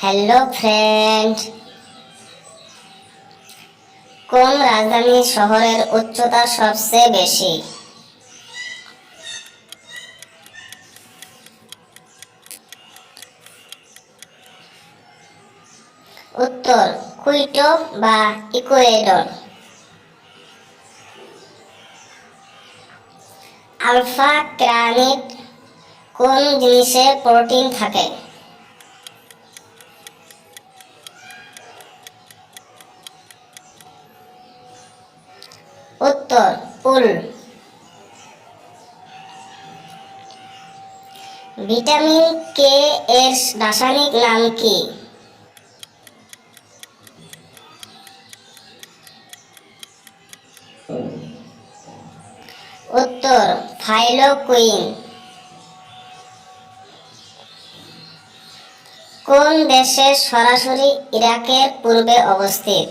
Hello friend, কোন রাজধানী শহরের উচ্চতা সবচেয়ে বেশি? উত্তর কুইটো বা ইকুয়েডর। আলফা ক্রানিট কোন জিনিসে প্রোটিন থাকে? উত্তর উল। ভিটামিন কে এর রাসায়নিক নাম কি? উত্তর থাইলোকুইন। কোন দেশে সরাসরি ইরাকের পূর্বে অবস্থিত?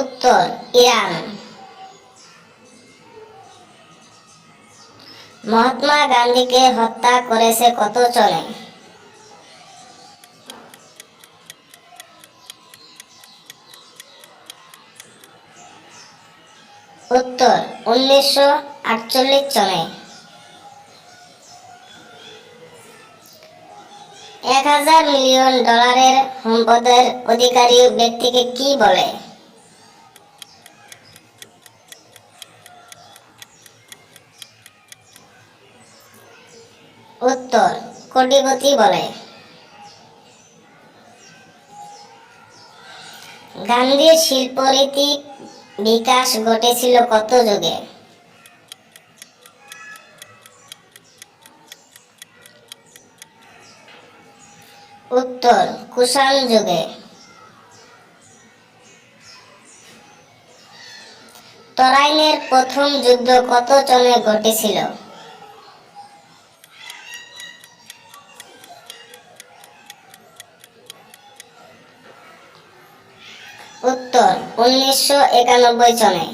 উত্তর ইরান। মহাত্মা গান্ধীকে হত্যা করেছে কতজনে? উত্তর 1948 জনে। 1000 মিলিয়ন ডলারের সম্পদের অধিকারী ব্যক্তিকে কি বলে? উত্তর কোটিপতি বলে। গান্ধীর শিল্পরীতি বিকাশ ঘটেছিল কত যুগে? উত্তর কুষাণ যুগে। তরাইনের প্রথম যুদ্ধ কত সনে ঘটেছিল? উত্তর 1991 সনে।